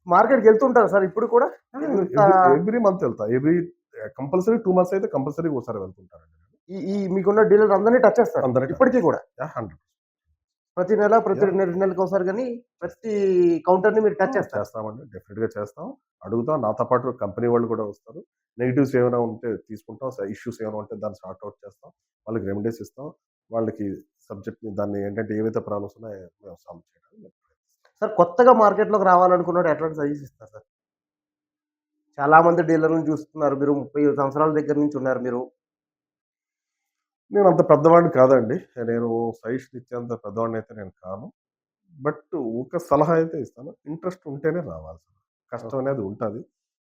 మార్కెట్‌కి వెళ్తుంటారా సార్ ఇప్పుడు కూడా? ఇంత ఎవ్రీ మంత్ వెళ్తా. కంపల్సరీ 2 మంత్స్ అయితే కంపల్సరీ ఒకసారి వెళ్తుంటానండి. ఈ ఈ మీకున్న డీలర్స్ అందరిని టచ్ చేస్తారు. అందరికీ ఇప్పటికి కూడా. 100. ప్రతి నెల, ప్రతి యాహ్! 2 నెలలకి ఒకసారి గాని ప్రతి కౌంటర్‌ని మీరు టచ్ చేస్తారు. చేస్తామండి. డెఫినిట్‌గా చేస్తాం. అడుగుతాం. నాతో పాటు కంపెనీ వాళ్ళు కూడా వస్తారు. నెగెటివ్స్ ఏమైనా ఉంటే తీసుకుంటాం. ఇష్యూస్ ఏమైనా ఉంటే దాన్ని సార్ట్ ఔట్ చేస్తాం. వాళ్ళకి రెమెడీస్ ఇస్తాం. వాళ్ళకి దాన్ని ఏంటంటే ఏవైతే ప్రాబ్లమ్స్ ఉన్నాయో మేము సాల్వ్ చేయడానికి సార్ కొత్తగా మార్కెట్‌లోకి రావాలనుకున్నోడు ఎట్లాంటి సజెషన్ ఇస్తారు సార్? చాలా మంది డీలర్‌లను చూస్తున్నారు. మీరు 30 సంవత్సరాల దగ్గర నుంచి ఉన్నారు మీరు. నేను అంత పెద్దవాడిని కాదండి. నేను సజెషన్ ఇచ్చేంత పెద్దవాడినైతే నేను కాను. బట్ ఒక సలహా అయితే ఇస్తాను. ఇంట్రెస్ట్ ఉంటేనే రావాలి సార్. కష్టం ఓకే. అనేది ఉంటది.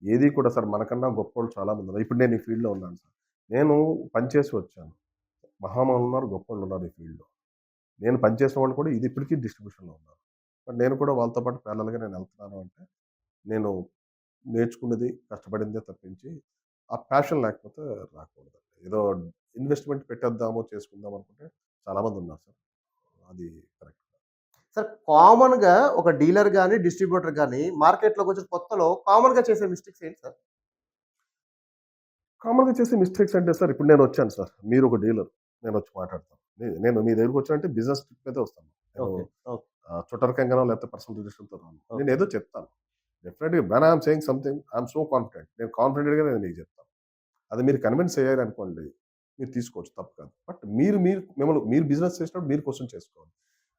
ఏది కూడా సార్ మనకన్నా గొప్పోళ్ళు చాలా మంది ఉన్నారు. ఇప్పుడు నేను ఈ ఫీల్డ్‌లో ఉన్నాను సార్. నేను పనిచేసి వచ్చాను. మహామహులున్నారు, గొప్పోళ్ళున్నారు ఈ ఫీల్డ్‌లో. నేను పనిచేసిన వాళ్ళు కూడా ఇది ఇప్పటికి డిస్ట్రిబ్యూషన్‌లో ఉన్నారు. బట్ నేను కూడా వాళ్ళతో పాటు ప్యారలెల్‌గా నేను వెళ్తున్నాను అంటే, నేను నేర్చుకున్నది, కష్టపడిందే తప్పించి, ఆ ప్యాషన్ లేకపోతే రాకూడదండి. ఏదో ఇన్వెస్ట్‌మెంట్ పెట్టేద్దాము, చేసుకుందాం అనుకుంటే చాలా మందున్నారు సార్. అది కరెక్ట్. సార్ కామన్‌గా ఒక డీలర్ గాని, డిస్ట్రిబ్యూటర్ గాని మార్కెట్‌లోకొచ్చిన కొత్తలో కామన్‌గా చేసే మిస్టేక్స్ ఏంటి సార్? కామన్‌గా చేసే మిస్టేక్స్ అంటే సార్ ఇప్పుడు నేనొచ్చాను సార్. మీరొక డీలర్. నేనొచ్చి మాట్లాడతాను. నేను మీ దగ్గరికొచ్చానంటే బిజినెస్ ట్రిప్ మీదే వస్తాను. నేను ఓకే. ఓకే. చుట్టరికంగానో లేకపోతే పర్సనల్ రిలేషన్‌తో రాను. ఓకే. నేనేదో చెప్తాను. డెఫినెట్‌గా when I am saying something I am so confident. నేను కాన్ఫిడెంట్‌గా నేను మీకు చెప్తాను. అది మీరు కన్విన్స్ అయ్యారనుకోండి, మీరు తీసుకోవచ్చు తప్పు కాదు. బట్ మీరు బిజినెస్ చేసినప్పుడు మీరు క్వెషన్ చేసుకోవాలి.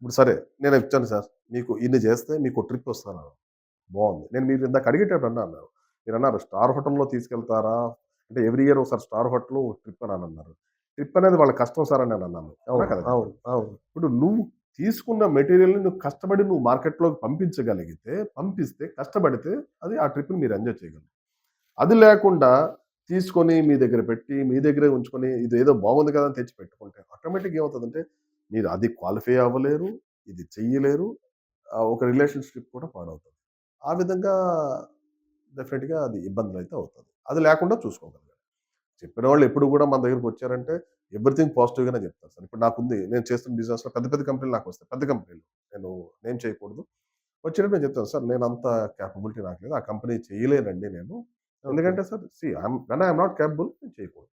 ఇప్పుడు సరే నేను ఇచ్చాను సార్. మీకు ఇన్ని చేస్తే మీకో ట్రిప్ వస్తదన్నారు. బావుంది. మీరు ఇందాక అడిగేటప్పుడు అన్నారు. మీరన్నారు స్టార్ హోటల్‌లో తీసుకెళ్తారా? అంటే ఎవ్రీ ఇయర్ ఒకసారి స్టార్ హోటల్ ట్రిప్ అని అన్నారు. ట్రిప్ అనేది వాళ్ళ కష్టం సార్ అని నేనన్నాను. అవునా అవును. కదా అవును. చెప్పండి. అవును. ఇప్పుడు నువ్వు తీసుకున్న మెటీరియల్‌ని నువ్వు కష్టపడి మార్కెట్‌లోకి పంపించగలిగితే, పంపిస్తే కష్టపడితే అది ఆ ట్రిప్‌ని మీరు ఎంజాయ్ చేయగలరు. అది లేకుండా తీసుకొని మీ దగ్గర పెట్టి, మీ దగ్గరే ఉంచుకొని ఇదేదో బాగుంది కదా! అని తెచ్చి పెట్టుకుంటే ఆటోమేటిక్‌గా ఏమవుతదంటే మీరు అది క్వాలిఫై అవ్వలేరు. ఇది చెయ్యలేరు. ఒక రిలేషన్‌షిప్ కూడా పాడవుతది. ఆ విధంగా డెఫినిట్‌గా అది ఇబ్బందులైతే అవుతది. అది లేకుండా చూసుకోగలగాలి. చెప్పిన వాళ్ళు ఎప్పుడు కూడా మన దగ్గరికొచ్చారంటే ఎవ్రీథింగ్ పాజిటివ్‌గానే చెప్తారు సార్. ఇప్పుడు నాకుంది. నేను చేస్తున్న బిజినెస్‌లో పెద్ద పెద్ద కంపెనీలు నాకొస్తాయి. పెద్ద కంపెనీలు. నేను నేమ్ చేయకూడదు. వచ్చినప్పుడు నేను చెప్తాను సార్ నేనంత కేపబిలిటీ నాకు లేదు. ఆ కంపెనీ చేయలేనండి నేను. ఓకే. ఎందుకంటే sir see when I am not capable నేను చేయకూడదు.